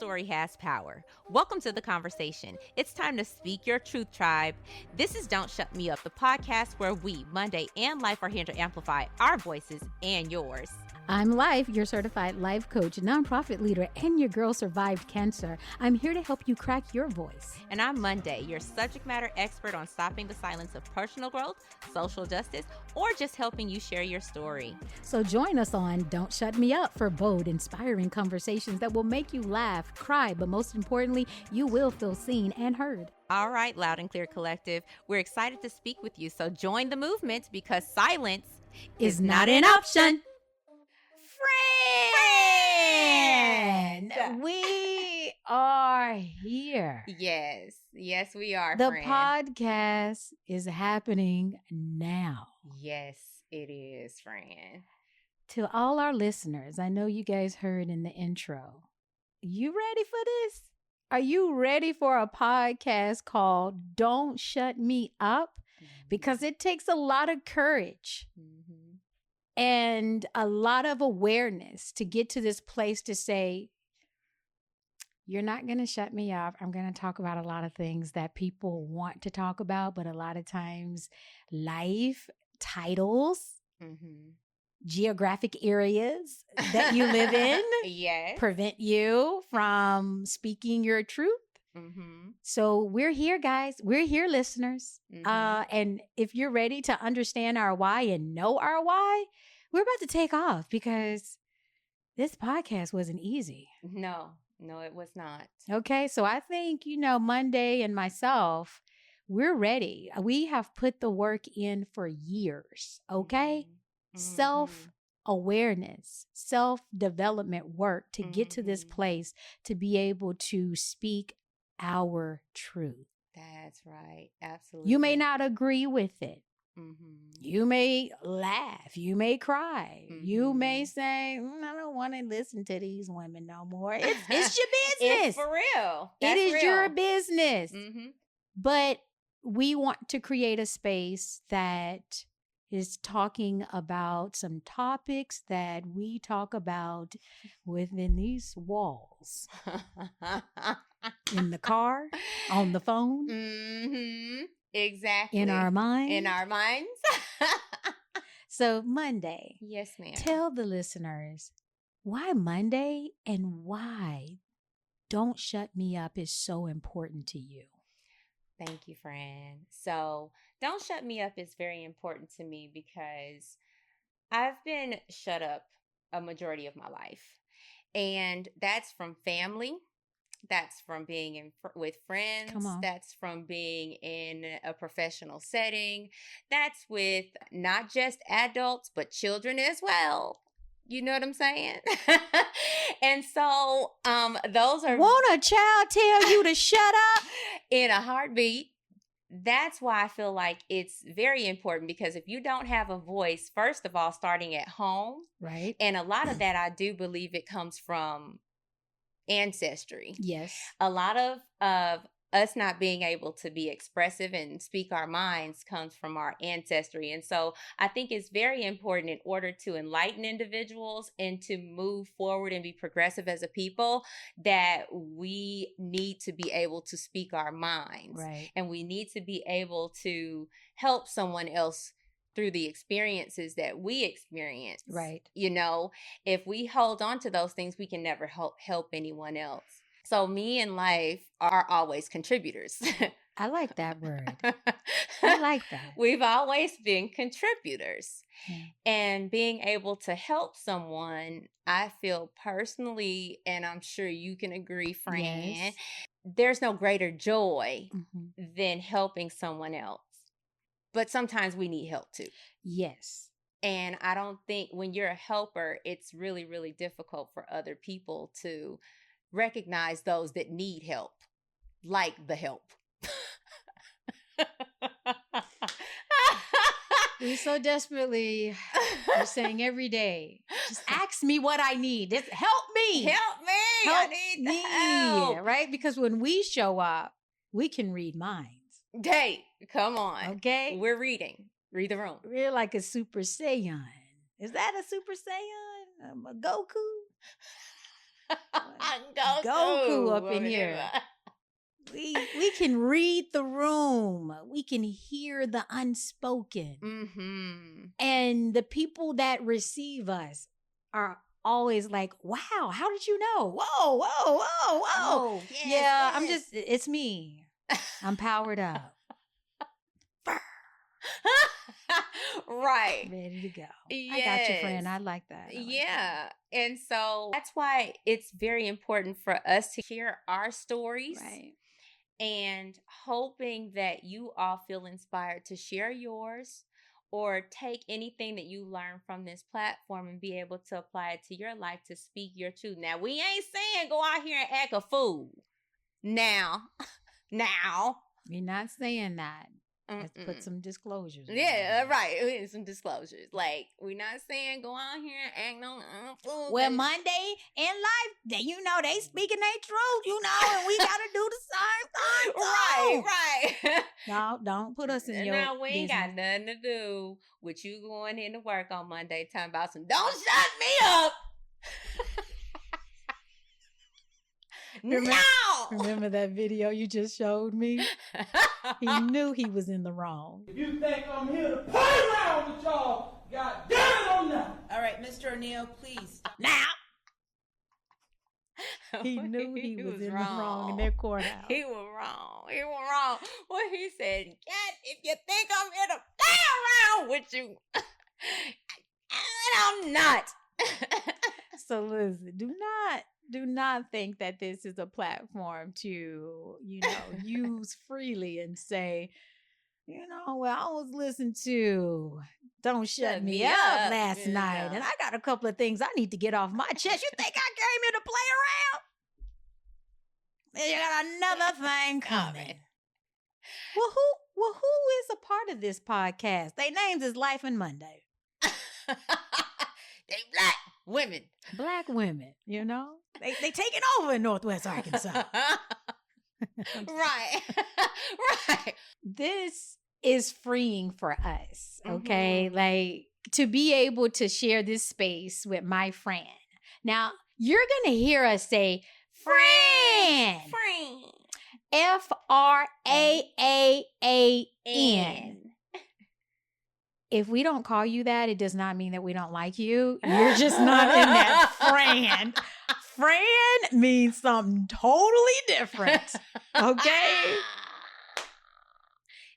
story has power. Welcome to the conversation. It's time to speak your truth, tribe. This is Don't Shut Me Up, the podcast where we, Munday and Life, are here to amplify our voices and yours. I'm Life, your certified life coach, nonprofit leader, and your girl survived cancer. I'm here to help you crack your voice. And I'm Munday, your subject matter expert on stopping the silence of personal growth, social justice, or just helping you share your story. So join us on Don't Shut Me Up for bold, inspiring conversations that will make you laugh, cry, but most importantly, you will feel seen and heard. All right, Loud and Clear Collective, we're excited to speak with you. So join the movement because silence is not an option. Friend, we are here. Yes, we are. The friend. podcast is happening now. Yes, it is, friend. To all our listeners, I know you guys heard in the intro. You ready for this? Are you ready for a podcast called Don't Shut Me Up? Because it takes a lot of courage. And a lot of awareness to get to this place to say, you're not going to shut me up. I'm going to talk about a lot of things that people want to talk about, but a lot of times life, titles, geographic areas that you live in prevent you from speaking your truth. So we're here, guys. We're here, listeners. And if you're ready to understand our why and know our why, we're about to take off because this podcast wasn't easy. No, it was not. Okay, so I think, Munday and myself, we're ready. We have put the work in for years, okay? Self-awareness, self-development work to get to this place to be able to speak our truth. That's right. Absolutely. You may not agree with it. You may laugh. You may cry. You may say, I don't want to listen to these women no more. It's your business. It's for real. It is your business. But we want to create a space that is talking about some topics that we talk about within these walls. In the car, on the phone. Exactly. In our minds. So Munday. Yes, ma'am. Tell the listeners why Munday and why Don't Shut Me Up is so important to you. Thank you, friend. So Don't Shut Me Up is very important to me because I've been shut up a majority of my life. And that's from family. That's from being with friends. That's from being in a professional setting. That's with not just adults, but children as well. You know what I'm saying? And so those are... Won't a child tell you to shut up? In a heartbeat. That's why I feel like it's very important because if you don't have a voice, first of all, starting at home. Right. And a lot of that, I do believe it comes from ancestry. Yes. A lot of us not being able to be expressive and speak our minds comes from our ancestry. And so I think it's very important in order to enlighten individuals and to move forward and be progressive as a people that we need to be able to speak our minds. Right. And we need to be able to help someone else through the experiences that we experience. Right. If we hold on to those things, we can never help anyone else. So me and Life are always contributors. I like that word. I like that. We've always been contributors. And being able to help someone, I feel personally, and I'm sure you can agree, friend, there's no greater joy than helping someone else. But sometimes we need help too. Yes. And I don't think when you're a helper, it's really, really difficult for other people to recognize those that need help, like the help. We so desperately are saying every day, just ask me what I need. Just help me. Help me. Help I need me. help. Right? Because when we show up, we can read minds. Hey, come on. Okay? We're reading. Read the room. We're like a Super Saiyan. Is that a Super Saiyan? A Goku? Goku up in here. We can read the room. We can hear the unspoken. Mm-hmm. And the people that receive us are always like, wow, how did you know? Whoa, whoa, whoa, whoa. Oh, yes, yeah, yes. it's me. I'm powered up. Right. Ready to go. Yes. I got you, friend. I like that. Yeah. And so that's why it's very important for us to hear our stories. Right. And hoping that you all feel inspired to share yours or take anything that you learn from this platform and be able to apply it to your life to speak your truth. Now, we ain't saying go out here and act a fool. Now. We're not saying that. Let's put some disclosures. Yeah, right. Some disclosures. Like, we're not saying go out here and act no fool. Well, Monday in life, you know, they speaking their truth, and we got to do the same thing. Right. No, don't put us in your Now, we ain't got nothing to do with you going into work on Monday talking about some, don't shut me up. Remember that video you just showed me? He knew he was in the wrong. If you think I'm here to play around with y'all, God damn it, I'm not. All right, Mr. O'Neill, please. Now! He knew he was in the wrong in their courthouse. He was wrong. Well, he said, God, if you think I'm here to play around with you, I'm not. So listen, do not think that this is a platform to, use freely and say, well, I was listening to Don't Shut Me Up last night, and I got a couple of things I need to get off my chest. You think I came here to play around? You got another thing coming. Well, who is a part of this podcast? Their names is Life and Munday. They Black women, They taking over in Northwest Arkansas. Right. This is freeing for us, okay? Mm-hmm. Like, to be able to share this space with my friend. Now, you're going to hear us say, friend. F-R-A-A-A-N. If we don't call you that, it does not mean that we don't like you. You're just not in that friend. Friend means something totally different. Okay?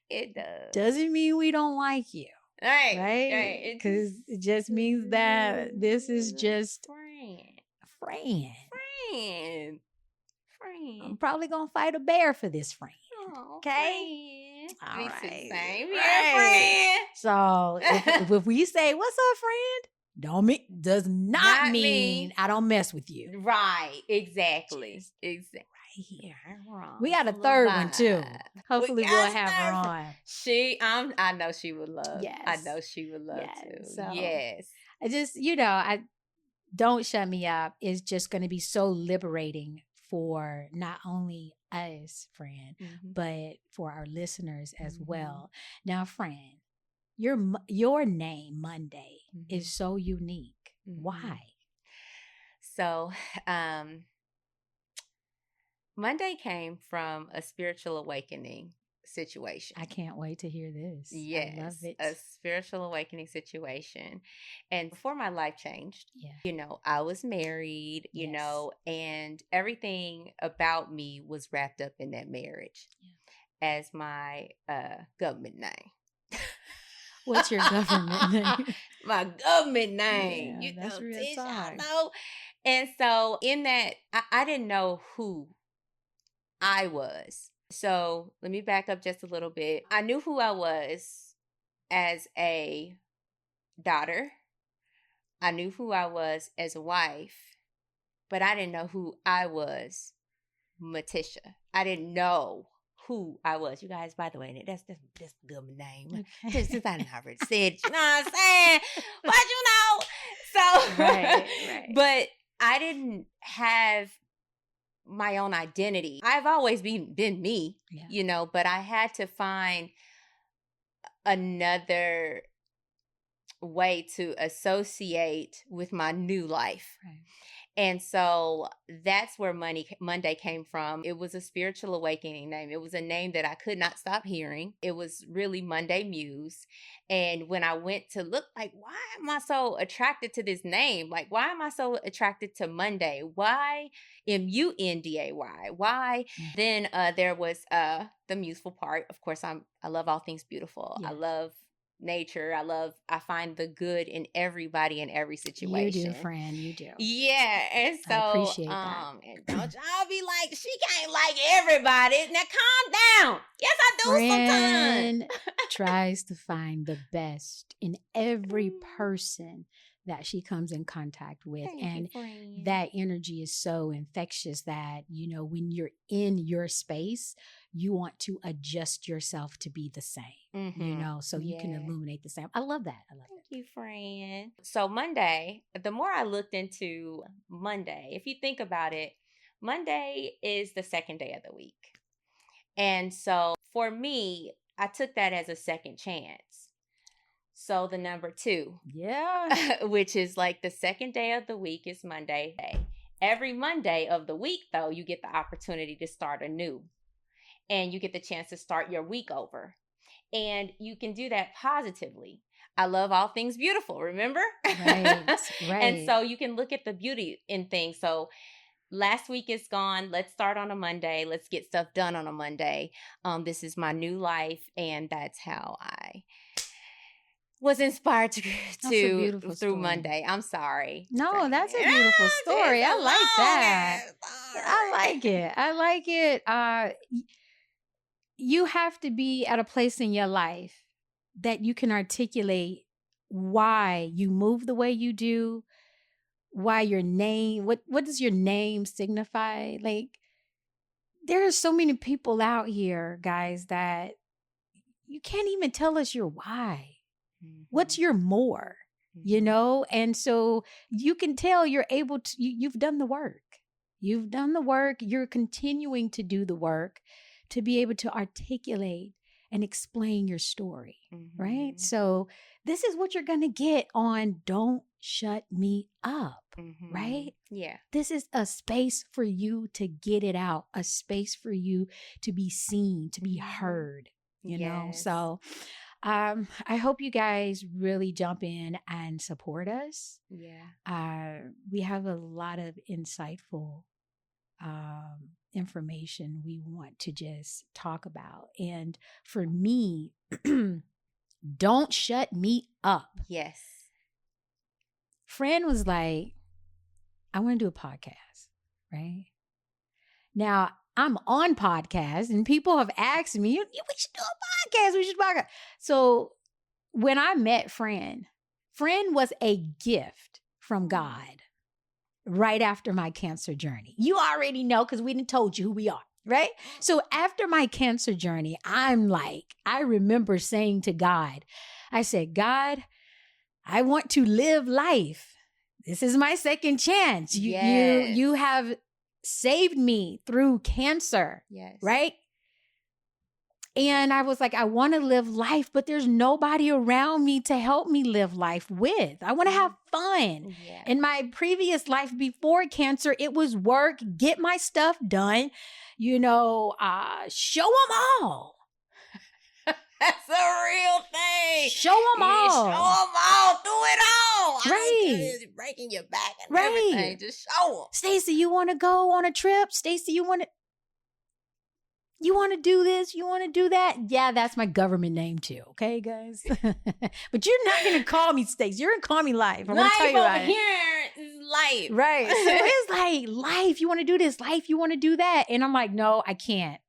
It does. Doesn't mean we don't like you. Right? Because it just means that this is just friend. I'm probably going to fight a bear for this friend. Oh, okay? Friend. All right. Same here, friend. So if we say, what's up, friend? Does not mean I don't mess with you. Right. Exactly. Right here. We got a third one too. Hopefully we'll have her on. I know she would love. Yes. I know she would love to. So, yes. I just, Don't Shut Me Up is just going to be so liberating for not only us, friend, but for our listeners as well. Now, friend, your name, Munday, is so unique. Why? So, Munday came from a spiritual awakening situation. I can't wait to hear this. Yes, I love it. A spiritual awakening situation. And before my life changed, I was married, and everything about me was wrapped up in that marriage as my government name. What's your government name? My government name. Yeah, that's real I know. And so in that, I didn't know who I was. So let me back up just a little bit. I knew who I was as a daughter. I knew who I was as a wife, but I didn't know who I was, Matisha. I didn't know who I was. You guys, by the way, that's the government name. Okay. Since I already said it, you know what I'm saying? But so right. But I didn't have my own identity. I've always been me, but I had to find another way to associate with my new life. Right. And so that's where Monday came from. It was a spiritual awakening name. It was a name that I could not stop hearing. It was really Monday Muse. And when I went to look, like, why am I so attracted to this name? Like, why am I so attracted to Monday? Why Munday? Why? Then there was the museful part. Of course, I love all things beautiful. Yes. I love nature. I find the good in everybody in every situation. You do, friend. You do. Yeah. And so I appreciate that. And don't y'all be like, she can't like everybody. Now calm down. Yes, I do Friend sometimes. tries to find the best in every person that she comes in contact with. Thank and you, friend. that energy is so infectious that, when you're in your space, you want to adjust yourself to be the same, so you can illuminate the same. I love that. Thank you, friend. So Monday, the more I looked into Monday, if you think about it, Monday is the second day of the week. And so for me, I took that as a second chance. So the number 2. Yeah. Which is like the second day of the week is Monday. Every Monday of the week, though, you get the opportunity to start anew. And you get the chance to start your week over. And you can do that positively. I love all things beautiful, remember? Right. And so you can look at the beauty in things. So last week is gone. Let's start on a Monday. Let's get stuff done on a Monday. This is my new life. And that's how I was inspired through story. Monday. I'm sorry. No, that's a beautiful story. I like that. I like it. You have to be at a place in your life that you can articulate why you move the way you do, why your name, what does your name signify? Like, there are so many people out here, guys, that you can't even tell us your why. What's your more, And so you can tell you're able to, you've done the work. You've done the work. You're continuing to do the work to be able to articulate and explain your story, right? So this is what you're going to get on Don't Shut Me Up, right? Yeah. This is a space for you to get it out, a space for you to be seen, to be heard, you know? So I hope you guys really jump in and support us. Yeah. We have a lot of insightful information we want to just talk about. And for me, don't shut me up. Yes. Friend was like, I want to do a podcast, right? Now, I'm on podcasts and people have asked me, we should do a podcast. We should podcast. So when I met Friend was a gift from God right after my cancer journey. You already know because we done told you who we are, right? So after my cancer journey, I'm like, I remember saying to God, I said, God, I want to live life. This is my second chance. You have saved me through cancer, right? And I was like, I want to live life, but there's nobody around me to help me live life with. I want to have fun. Yeah. In my previous life before cancer, it was work, get my stuff done, show them all. That's a real thing. Show them all. Show them all. Do it all. Right. Breaking your back and everything. Just show them. Stacey, you want to go on a trip? Stacey, you want to do this? You want to do that? Yeah, that's my government name too. Okay, guys? But you're not going to call me Stacey. You're going to call me Life. I'm going to tell you over here is life. Right. So it's like, life. You want to do this? Life. You want to do that? And I'm like, no, I can't.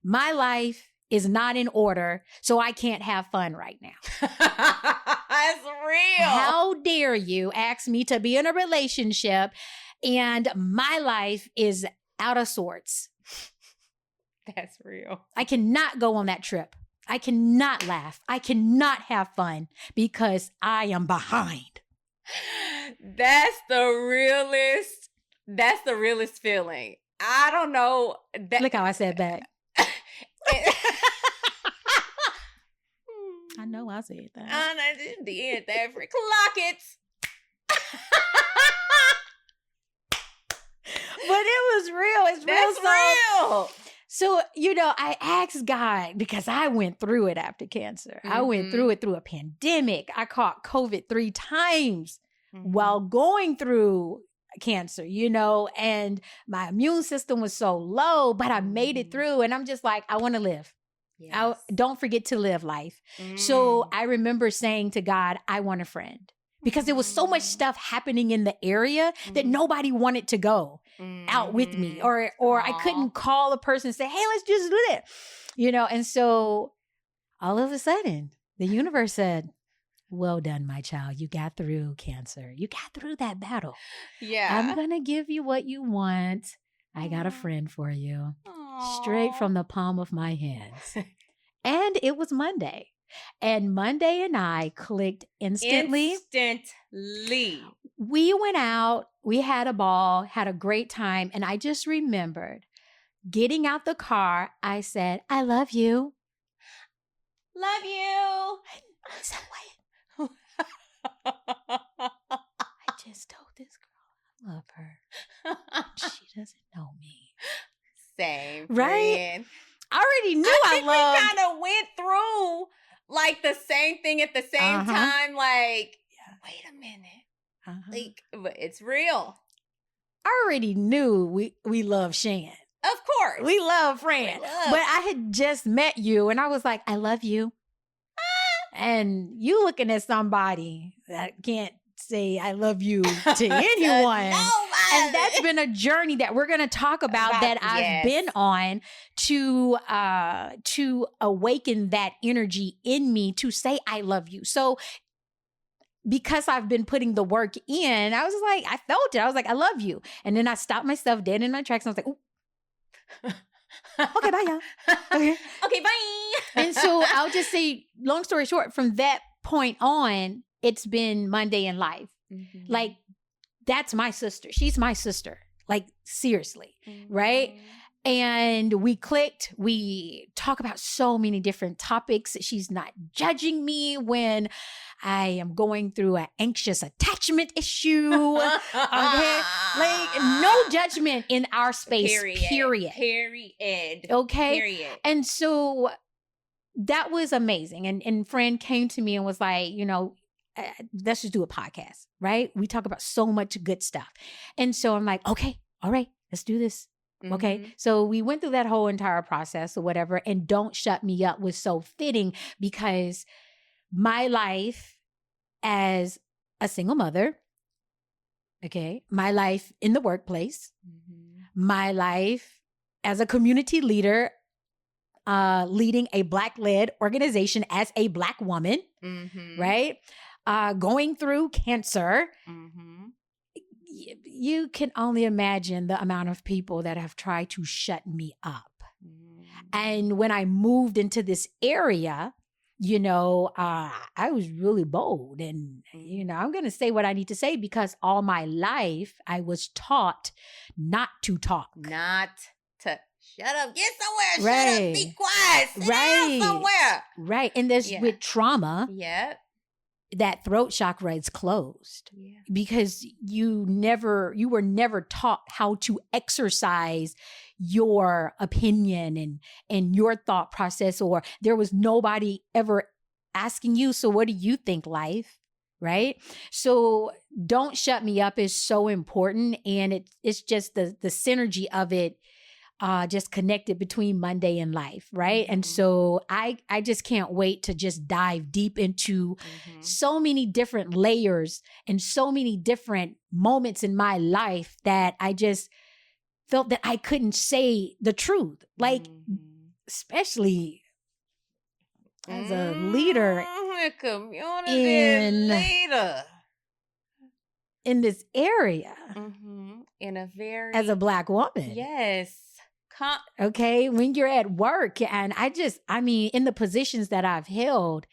My life is not in order, so I can't have fun right now. That's real. How dare you ask me to be in a relationship and my life is out of sorts? That's real. I cannot go on that trip. I cannot laugh. I cannot have fun because I am behind. That's the realest feeling. I don't know. Look how I said that. I know I said that. I did that for clock it. But it was real. It's That's real. So, I asked God because I went through it after cancer. I went through it through a pandemic. I caught COVID 3 times while going through cancer, and my immune system was so low, but I made it through. And I'm just like, I want to live. Yes. Don't forget to live life. So I remember saying to God, I want a friend. Because there was so much stuff happening in the area that nobody wanted to go out with me, or I couldn't call a person and say, hey, let's just do that, and so all of a sudden the universe said, well done, my child. You got through cancer. You got through that battle. Yeah. I'm going to give you what you want. I got a friend for you. Straight from the palm of my hands. And it was Monday. And Monday and I clicked instantly. We went out, we had a ball, had a great time. And I just remembered getting out the car. I said, I love you. Love you. I said, wait. I just told this girl I love her. She doesn't know me. Same. Right? I already knew I loved. We kind of went through like the same thing at the same time. Like, wait a minute. Like, but it's real. I already knew we love Shan. Of course. We love Fran. But I had just met you and I was like, I love you. And you looking at somebody that can't say I love you to anyone. And that's been a journey that we're going to talk about that I've been on to awaken that energy in me to say I love you. So because I've been putting the work in, I was like, I felt it. I was like, I love you. And then I stopped myself dead in my tracks and I was like, ooh. Okay, bye, y'all. Okay, bye. And so I'll just say, long story short, from that point on, it's been Monday in life. Like, that's my sister. She's my sister. Like, seriously, right? And we clicked. We talk about so many different topics. She's not judging me when I am going through an anxious attachment issue. Okay? Like, no judgment in our space, period. Okay? Period. And so that was amazing. And friend came to me and was like, let's just do a podcast, right? We talk about so much good stuff. And so I'm like, okay, all right, let's do this. Okay. So we went through that whole entire process or whatever. And Don't Shut Me Up was so fitting because my life as a single mother, okay, my life in the workplace, my life as a community leader, leading a Black-led organization as a Black woman, right? Going through cancer. You can only imagine the amount of people that have tried to shut me up. And when I moved into this area, I was really bold. And, I'm going to say what I need to say because all my life I was taught not to talk. Not to shut up. Get somewhere. Right. Shut up. Be quiet. Sit down somewhere. Right. And there's with trauma. Yep. That throat chakra is closed because you were never taught how to exercise your opinion and your thought process, or there was nobody ever asking you, so what do you think, life? Right? So Don't Shut Me Up is so important. And it's just the synergy of it just connected between Monday and life, right? And so I just can't wait to just dive deep into so many different layers and so many different moments in my life that I just felt that I couldn't say the truth. Like, especially as a leader, a community leader in this area, in a very, as a Black woman. Yes. Okay, when you're at work, and in the positions that I've held,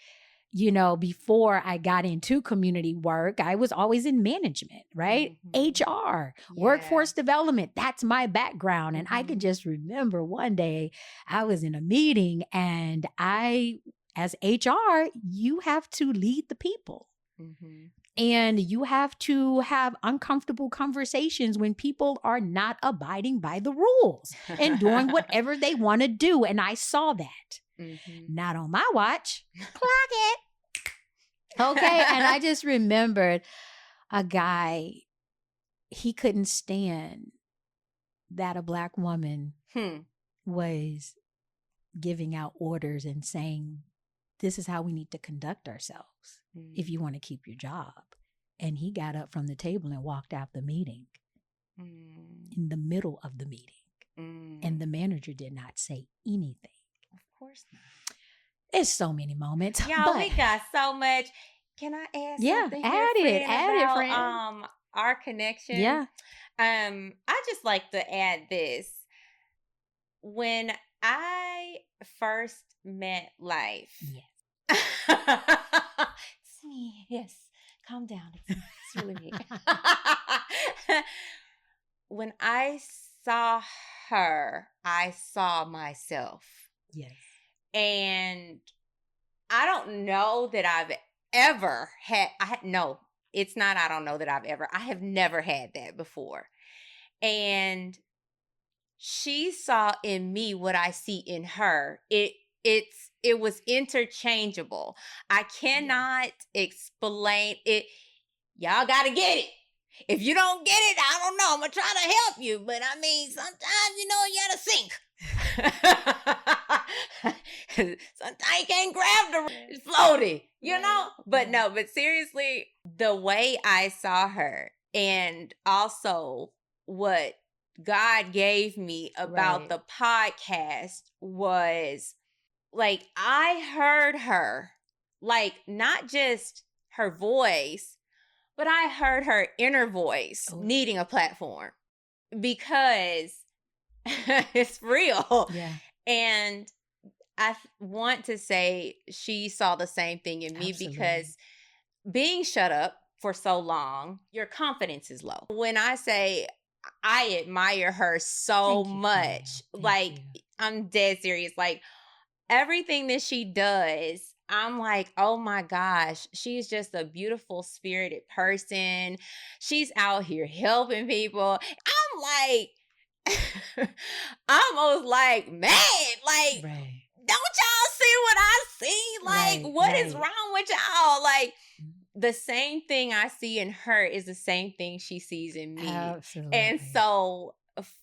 before I got into community work, I was always in management, right? HR, workforce development, that's my background. And I could just remember one day I was in a meeting and I as HR, you have to lead the people. Mm-hmm. And you have to have uncomfortable conversations when people are not abiding by the rules and doing whatever they want to do. And I saw that. Mm-hmm. Not on my watch. Clock it. Okay. And I just remembered a guy, he couldn't stand that a Black woman was giving out orders and saying, this is how we need to conduct ourselves if you want to keep your job. And he got up from the table and walked out the meeting in the middle of the meeting. And the manager did not say anything. Of course not. It's so many moments. Y'all, we got so much. Can I add something here, add it, friend. Our connection? Yeah. I just like to add this. When I first met Life. Yes. It's me. Yes. Calm down. It's really me. When I saw her, I saw myself. Yes. And I don't know that I've ever had, it's not, I don't know that I have never had that before. And she saw in me what I see in her. It was interchangeable. I cannot explain it. Y'all got to get it. If you don't get it, I don't know. I'm going to try to help you. But I mean, sometimes, you got to sink. Sometimes you can't grab the floaty, But seriously, the way I saw her and also what God gave me about the podcast was like, I heard her, like not just her voice, but I heard her inner voice needing a platform because it's real. Yeah. And I want to say she saw the same thing in me because being shut up for so long, your confidence is low. When I say I admire her so much, I'm dead serious. Like everything that she does, I'm like, oh my gosh, she's just a beautiful spirited person. She's out here helping people. I'm like, almost like, man, like, don't y'all see what I see? Like, what is wrong with y'all? Like, the same thing I see in her is the same thing she sees in me. Absolutely. And so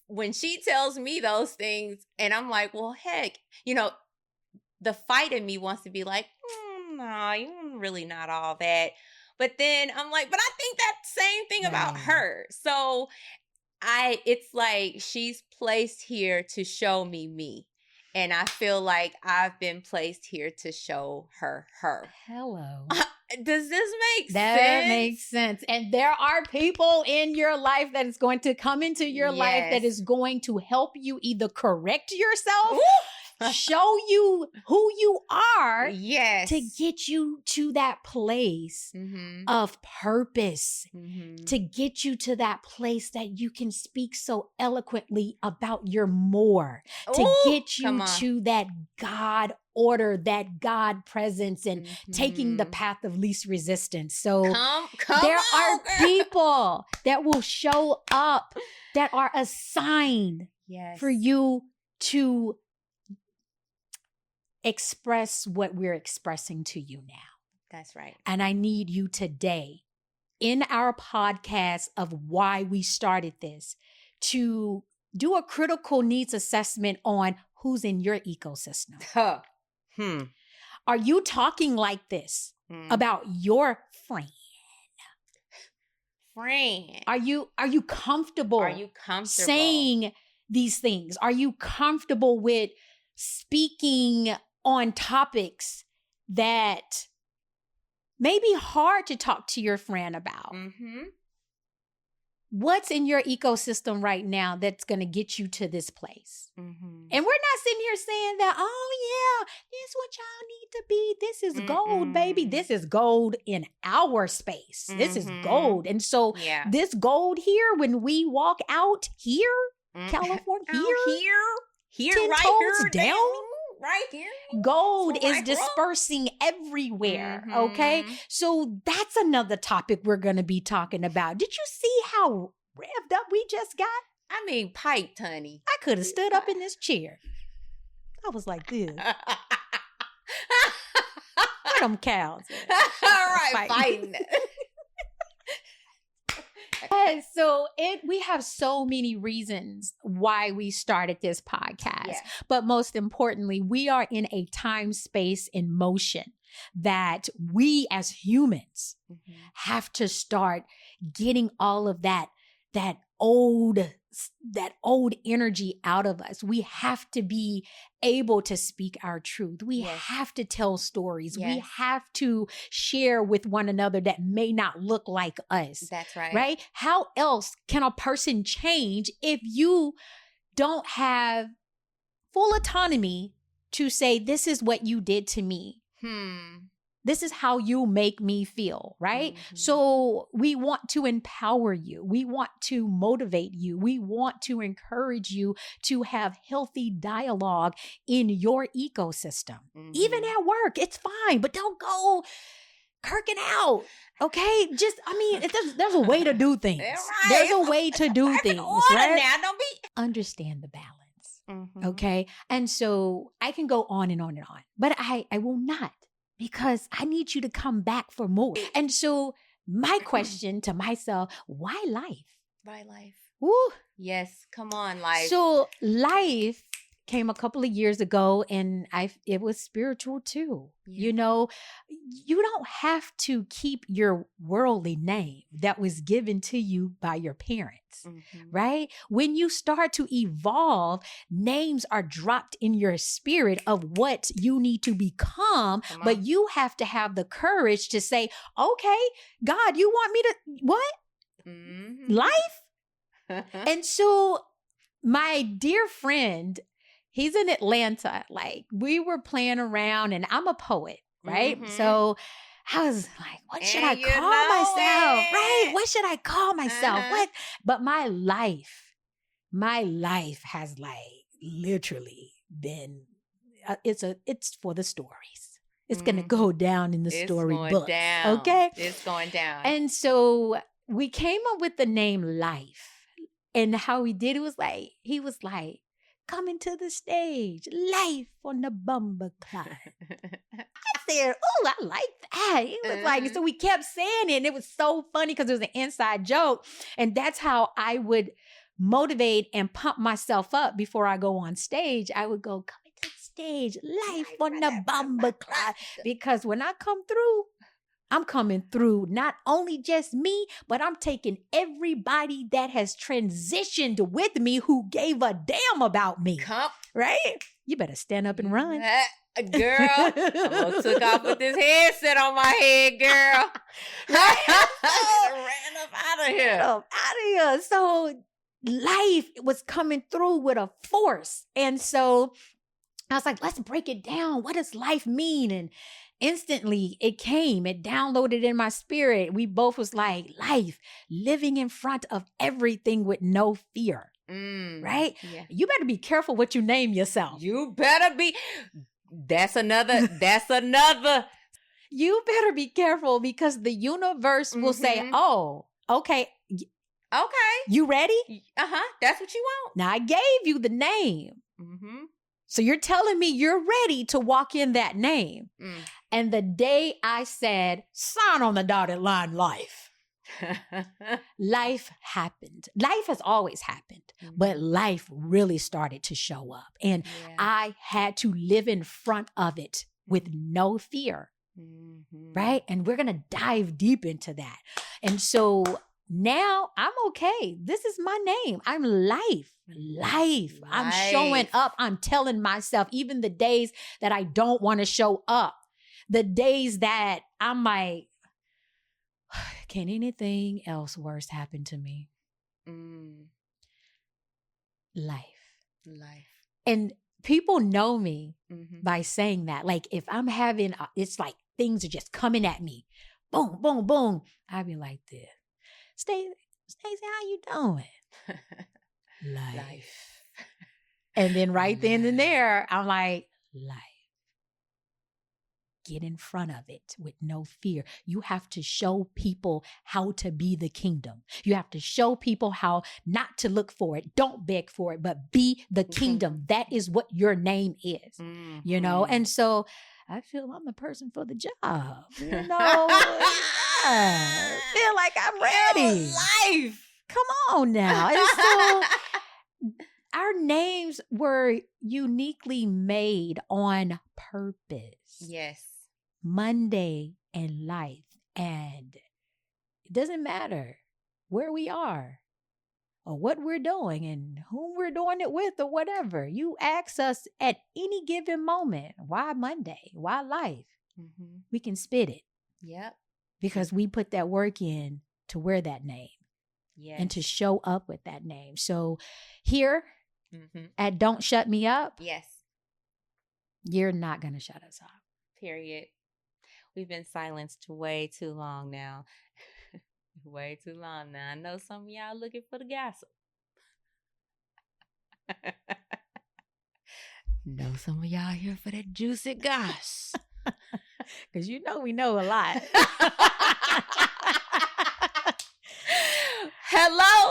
when she tells me those things and I'm like, well, heck, the fight in me wants to be like, no, you're really not all that. But then I'm like, but I think that same thing about her. So it's like she's placed here to show me. And I feel like I've been placed here to show her. Hello. Does this make sense? That makes sense. And there are people in your life that is going to come into your life that is going to help you either correct yourself, show you who you are, to get you to that place of purpose, to get you to that place that you can speak so eloquently about your more, to get you to that God order, that God presence, and taking the path of least resistance. So there are people that will show up that are assigned for you to express what we're expressing to you now. That's right. And I need you today in our podcast of why we started this to do a critical needs assessment on who's in your ecosystem. Are you talking like this about your friend? Are you comfortable? Are you comfortable saying these things? Are you comfortable with speaking on topics that may be hard to talk to your friend about? What's in your ecosystem right now that's going to get you to this place? And we're not sitting here saying that, oh yeah, this is what y'all need to be. This is gold, baby. This is gold in our space. This is gold. And so this gold here, when we walk out here, California, here, 10 right toes here, down, right here. Gold It's a is micro. dispersing everywhere. Okay. Mhm. So that's another topic we're going to be talking about. Did you see how revved up we just got? I mean, piped, honey. I could have stood up in this chair. I was like this. Where them cows at? All right, Fighting. fighting. Yes, so we have so many reasons why we started this podcast. Yes. But most importantly, we are in a time, space, and motion that we as humans Mhm. have to start getting all of that old energy out of us. We have to be able to speak our truth. We Yes. have to tell stories. We Yes. have to share with one another that may not look like us. That's right. Right? How else can a person change if you don't have full autonomy to say, this is what you did to me? This is how you make me feel, right? Mhm. So we want to empower you. We want to motivate you. We want to encourage you to have healthy dialogue in your ecosystem. Even Mhm. at work, it's fine, but don't go kirking out. Okay? There's a way to do things. Right. There's a way to do Life in things, order right? now. Don't be. Understand the balance. Mhm. Okay. And so I can go on and on and on, but I will not, because I need you to come back for more. And so my question to myself, why life? Why life? Woo. Yes. Come on, life. So life came a couple of years ago, and it was spiritual too. Yeah. You know, you don't have to keep your worldly name that was given to you by your parents. Mhm. Right? When you start to evolve, names are dropped in your spirit of what you need to become, Come but on. you have to have the courage to say, okay, God, you want me to what? Mhm. Life? And so my dear friend, he's in Atlanta. Like, we were playing around, and I'm a poet, right? Mhm. So I was like, what should I And you call know myself? it. Right? What should I call myself? Uh-huh. What? But my life has like literally been, it's for the stories. It's going to go down in the It's story going books. down. Okay. It's going down. And so we came up with the name Life. And how he did it was like, he was like, coming to the stage, life on the bumper climb. I said, oh, I like that. It was like, so we kept saying it, and it was so funny because it was an inside joke. And that's how I would motivate and pump myself up before I go on stage. I would go, coming to the stage, life on the bumper climb. Because when I come through, I'm coming through not only just me, but I'm taking everybody that has transitioned with me who gave a damn about me. Come. Right? You better stand up and run. Girl, I almost took off with this headset on my head, girl. Ran up out of here. Out of here. So life was coming through with a force. And so I was like, let's break it down. What does life mean? And instantly it downloaded in my spirit. We both was like, life, living in front of everything with no fear. Right? Yeah. You better be careful what you name yourself. You better be. That's another. You better be careful, because the universe will say, oh, okay. Okay. You ready? That's what you want. Now I gave you the name. Mm-hmm. So you're telling me you're ready to walk in that name. And the day I said, sign on the dotted line, life. Life happened. Life has always happened, but life really started to show up. And I had to live in front of it with no fear. Right? And we're going to dive deep into that. And so now I'm okay. This is my name. I'm life. I'm showing up. I'm telling myself, even the days that I don't want to show up, the days that I'm like, can anything else worse happen to me? Life. And people know me by saying that. Like, if I'm having, it's like things are just coming at me. Boom, boom, boom. I'd be like this. Stacey, how you doing? Life. And then right then and there, I'm like, life. Get in front of it with no fear. You have to show people how to be the kingdom. You have to show people how not to look for it. Don't beg for it, but be the kingdom. That is what your name is, you know? And so I feel I'm the person for the job, you know? I feel like I'm ready. Life. Come on now. And so our names were uniquely made on purpose. Yes. Munday and life. And it doesn't matter where we are or what we're doing and whom we're doing it with or whatever. You ask us at any given moment, why Monday? Why life? We can spit it. Yep. Because we put that work in to wear that name. Yes. And to show up with that name. So here at Don't Shut Me Up. Yes. You're not going to shut us up. Period. We've been silenced way too long now. Way too long now. I know some of y'all looking for the gossip. Know some of y'all here for that juicy goss. Because you know we know a lot. Hello?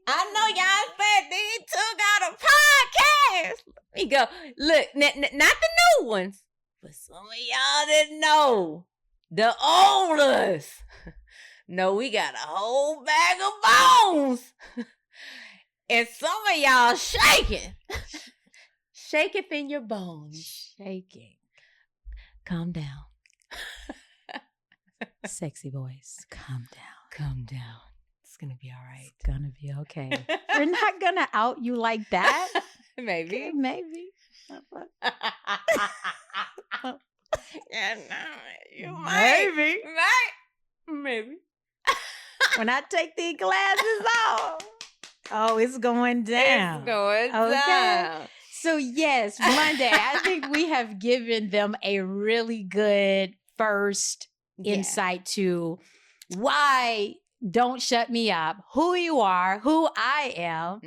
I know y'all said these two got a podcast. Let me go. Look, not the new ones, but some of y'all didn't know. The oldest. No, we got a whole bag of bones. And some of y'all shaking. Shaketh in your bones. Shaking. Calm down. Sexy voice. Calm down. Calm down. It's going to be all right. It's going to be okay. We're not going to out you like that. Maybe. Okay, maybe. Yeah, no, you might. Maybe. Maybe. When I take these glasses off. Oh, it's going down. It's going down. So yes, Monday, I think we have given them a really good first insight to why Don't Shut Me Up, who you are, who I am.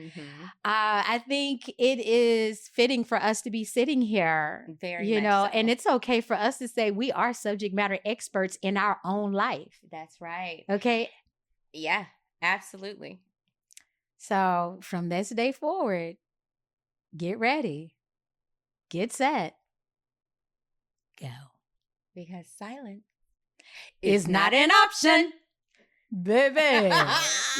I think it is fitting for us to be sitting here, Very you much know, so. and it's okay for us to say we are subject matter experts in our own life. That's right. Okay. Yeah, absolutely. So from this day forward, get ready, get set, go. Because silence is not an option. Baby,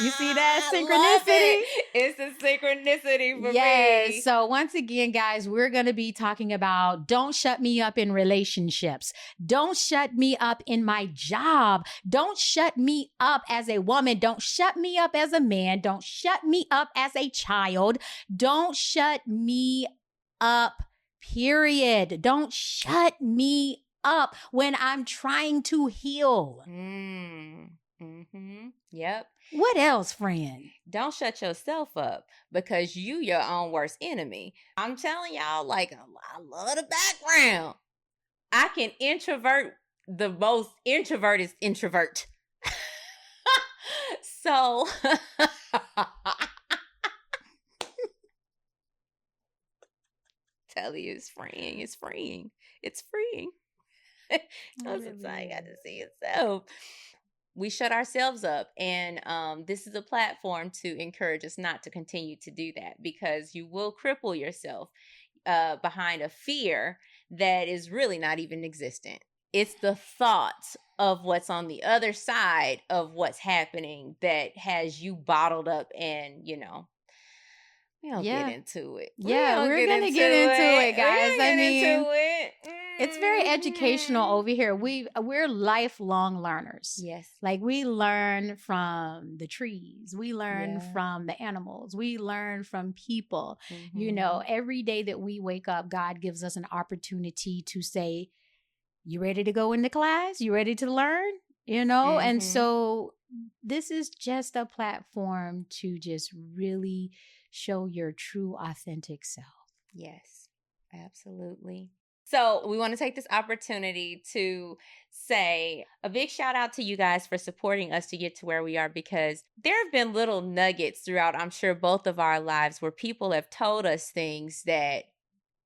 you see that synchronicity? It's a synchronicity for me. So once again, guys, we're going to be talking about don't shut me up in relationships. Don't shut me up in my job. Don't shut me up as a woman. Don't shut me up as a man. Don't shut me up as a child. Don't shut me up, period. Don't shut me up when I'm trying to heal. Yep. What else, friend? Don't shut yourself up because you your own worst enemy. I'm telling y'all, like, I love the background. I can introvert the most introverted introvert. So tell you it's freeing. It's freeing. It's freeing. Sometimes you got to see yourself. We shut ourselves up, and this is a platform to encourage us not to continue to do that, because you will cripple yourself behind a fear that is really not even existent. It's the thoughts of what's on the other side of what's happening that has you bottled up, and we don't get into it. We're going to get into it, guys. I mean, it's very educational over here. We're lifelong learners. Yes. Like, we learn from the trees. We learn from the animals. We learn from people. You know, every day that we wake up, God gives us an opportunity to say, you ready to go into class? You ready to learn? You know? And so this is just a platform to just really show your true, authentic self. Yes, absolutely. So we want to take this opportunity to say a big shout out to you guys for supporting us to get to where we are, because there have been little nuggets throughout, I'm sure, both of our lives where people have told us things that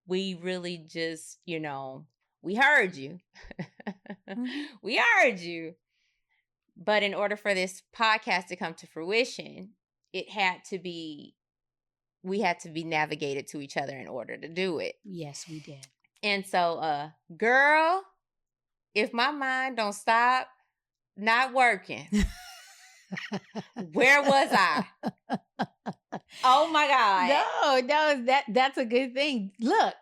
we really just, we heard you. Mhm. We heard you. But in order for this podcast to come to fruition, we had to be navigated to each other in order to do it. Yes, we did. And so, girl, if my mind don't stop not working, where was I? Oh my God. No, that's a good thing. Look,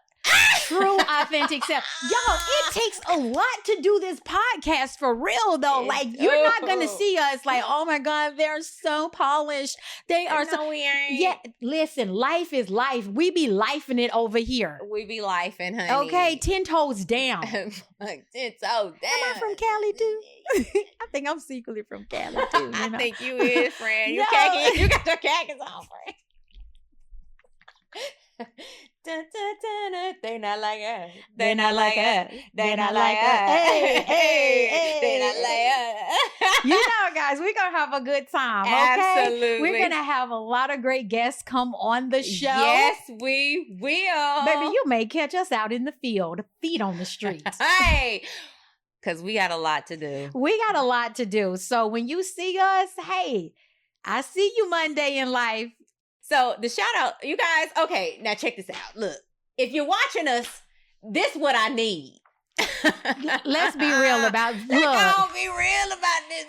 true authentic self. Y'all, it takes a lot to do this podcast for real though. Like, you're not gonna see us like, oh my God, they're so polished. They are so we ain't. Yeah, listen, life is life. We be lifing it over here. We be lifing, honey. Okay, 10 toes down. Like 10 toes down. Am I from Cali too? I think I'm secretly from Cali too. I think you is, friend. You No. khaki. You got your khakis on, friend. Dun, dun, dun, dun. They not like us. They not like us. They not like us. Hey, hey, They not hey. like us. You know, guys, we're going to have a good time, okay? Absolutely. We're going to have a lot of great guests come on the show. Yes, we will. Baby, you may catch us out in the field, feet on the streets. Hey, because we got a lot to do. We got a lot to do. So when you see us, hey, I see you Monday in life. So the shout out, you guys, okay, now check this out. Look, if you're watching us, this what I need. Let's be real about, Let's look, be real about this.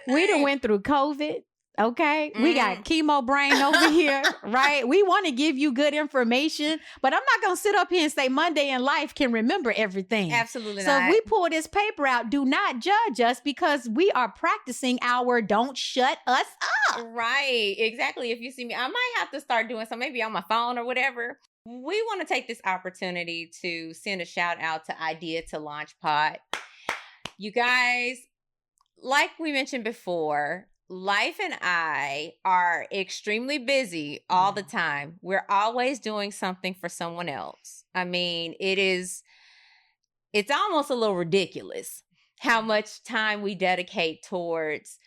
we done went through COVID. Okay, we got chemo brain over here, right? We want to give you good information, but I'm not going to sit up here and say Monday in life can remember everything. Absolutely So not. if we pull this paper out, do not judge us because we are practicing our don't shut us up. Right, exactly. If you see me, I might have to start doing some, maybe on my phone or whatever. We want to take this opportunity to send a shout out to Idea to Launch Pod. You guys, like we mentioned before, Life and I are extremely busy all the time. We're always doing something for someone else. I mean, it's almost a little ridiculous how much time we dedicate towards,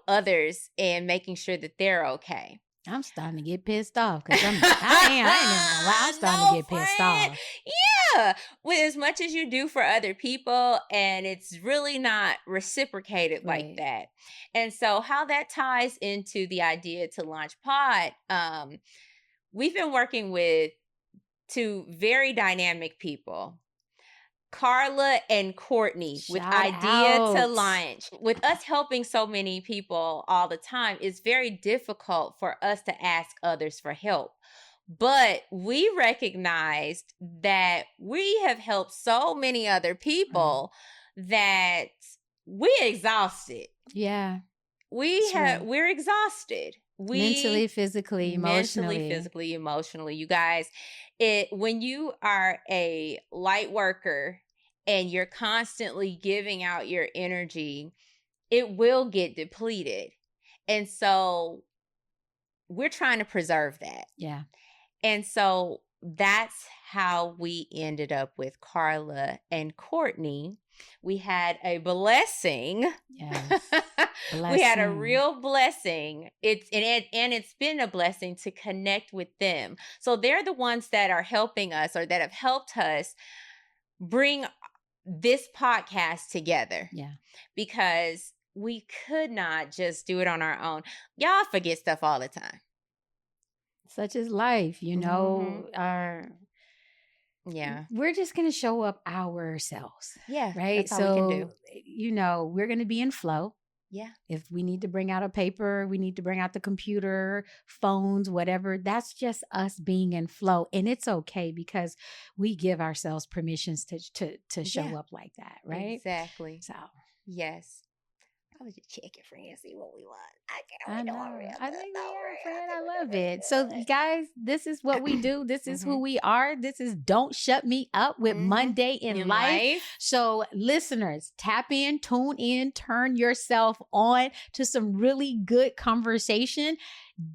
others and making sure that they're okay. I'm starting to get pissed off because I ain't gonna lie. I'm starting to get pissed off. Yeah, with as much as you do for other people, and it's really not reciprocated like that. And so, how that ties into the Idea to Launch Pod, we've been working with two very dynamic people, Carla and Courtney, with Idea to Launch. With us helping so many people all the time, it's very difficult for us to ask others for help. But we recognized that we have helped so many other people that we're exhausted. Yeah. We're exhausted. Mentally, physically, emotionally. You guys, when you are a light worker and you're constantly giving out your energy, it will get depleted. And so we're trying to preserve that. Yeah. And so that's how we ended up with Carla and Courtney. We had a blessing. Yes. We had a real blessing. It's been a blessing to connect with them. So they're the ones that are helping us, or that have helped us bring this podcast together. Yeah. Because we could not just do it on our own. Y'all forget stuff all the time. Such is life, we're just going to show up ourselves. Yeah. Right. That's all we can do. We're going to be in flow. Yeah. If we need to bring out a paper, we need to bring out the computer, phones, whatever. That's just us being in flow. And it's okay because we give ourselves permissions to show up like that. Right. Exactly. So, yes. I was just checking, friend, see what we want. I know. I think we are, friend. I love it. So, guys, this is what we do. This is who we are. This is Don't Shut Me Up with Munday in Life. So, listeners, tap in, tune in, turn yourself on to some really good conversation.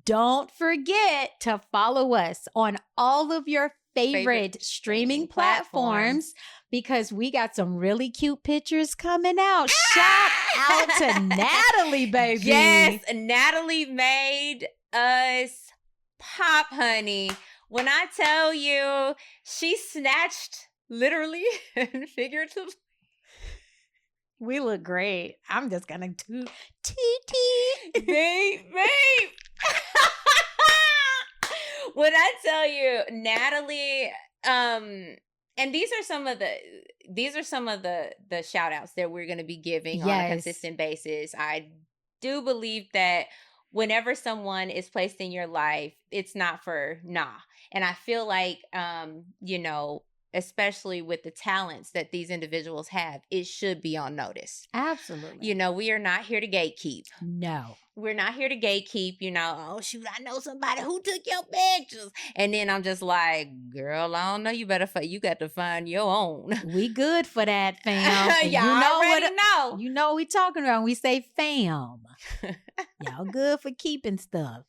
Don't forget to follow us on all of your favorite streaming platforms because we got some really cute pictures coming out. Shout out to Natalie, baby. Yes, Natalie made us pop, honey, When I tell you, she snatched literally and figuratively. We look great. I'm just gonna do Babe. When I tell you, Natalie, and these are some of the shout outs that we're going to be giving on a consistent basis. I do believe that whenever someone is placed in your life, it's not for nah. And I feel like, especially with the talents that these individuals have, it should be on notice. Absolutely. We are not here to gatekeep. No. We're not here to gatekeep, oh, shoot, I know somebody who took your pictures. And then I'm just like, girl, I don't know. You got to find your own. We good for that, fam. Y'all You know what we talking about when we say fam. Y'all good for keeping stuff.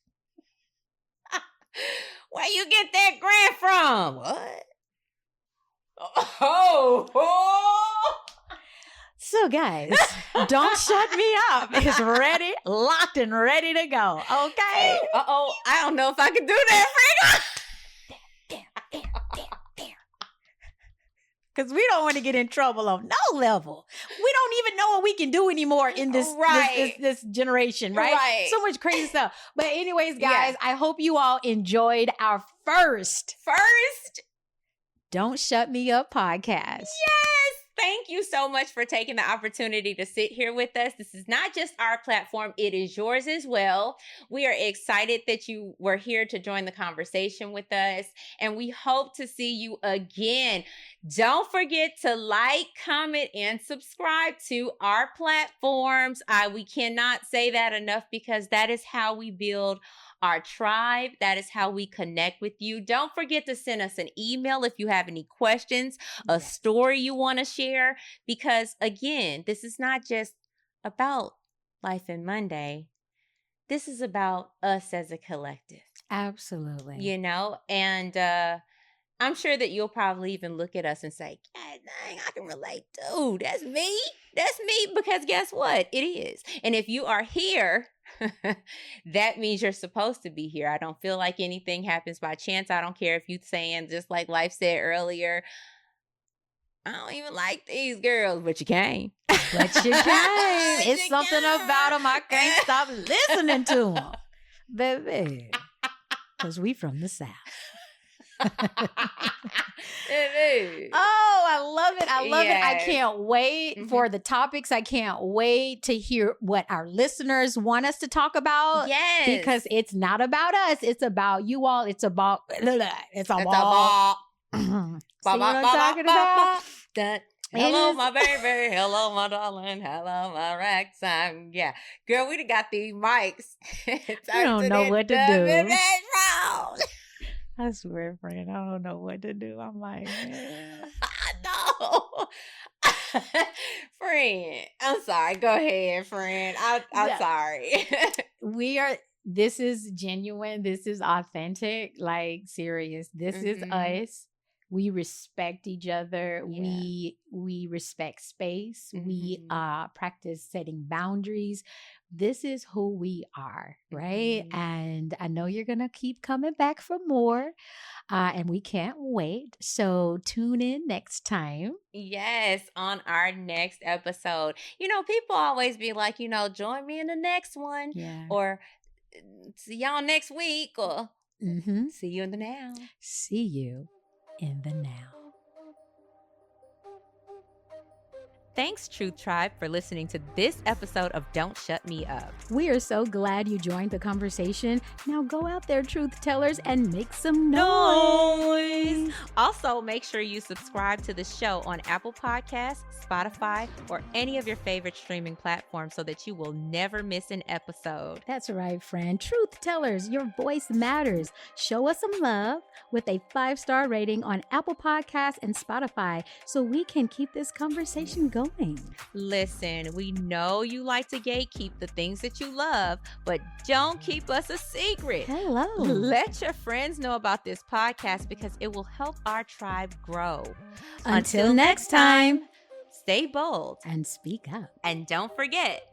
Where you get that grant from? What? Oh. So, guys, Don't Shut Me Up is ready, locked, and ready to go. Okay? Uh-oh. I don't know if I can do that, Frigga. Because we don't want to get in trouble on no level. We don't even know what we can do anymore in this generation, right? So much crazy stuff. But anyways, guys, I hope you all enjoyed our first Don't Shut Me Up podcast. Yes. Thank you so much for taking the opportunity to sit here with us. This is not just our platform, it is yours as well. We are excited that you were here to join the conversation with us, and we hope to see you again. Don't forget to like, comment, and subscribe to our platforms. We cannot say that enough, because that is how we build our tribe. That is how we connect with you. Don't forget to send us an email if you have any questions, a story you want to share, because again, this is not just about Life in Munday. This is about us as a collective. Absolutely. And I'm sure that you'll probably even look at us and say, God dang, I can relate. Dude, that's me. That's me. Because guess what? It is. And if you are here, that means you're supposed to be here. I don't feel like anything happens by chance. I don't care if you saying, just like Life said earlier, I don't even like these girls, but you came. But you came. It's something about them. I can't stop listening to them. Baby. Because we from the South. Oh, I love it. I love it. I can't wait for the topics. I can't wait to hear what our listeners want us to talk about. Yes. Because it's not about us. It's about you all. It's about See what I'm talking about? Hello, my baby. Hello, my darling. Hello, my ragtime. Yeah. Girl, we done got these mics. I don't know what to do. I swear, friend, I don't know what to do. I'm like, no. Friend, I'm sorry. Go ahead, friend. I'm sorry. This is genuine. This is authentic. Like, serious. This is us. We respect each other. Yeah. We respect space. We practice setting boundaries. This is who we are, right? And I know you're going to keep coming back for more. And we can't wait. So tune in next time. Yes, on our next episode. People always be like, join me in the next one. Yeah. Or see y'all next week. Or see you in the now. See you in the now. Thanks, Truth Tribe, for listening to this episode of Don't Shut Me Up. We are so glad you joined the conversation. Now go out there, truth tellers, and make some noise. Also, make sure you subscribe to the show on Apple Podcasts, Spotify, or any of your favorite streaming platforms so that you will never miss an episode. That's right, friend. Truth tellers, your voice matters. Show us some love with a 5-star rating on Apple Podcasts and Spotify so we can keep this conversation going. Listen, we know you like to gatekeep the things that you love, but don't keep us a secret. Hello. Let your friends know about this podcast because it will help our tribe grow. Until next time, stay bold and speak up. And don't forget,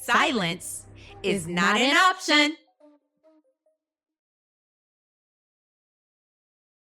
silence is not an option.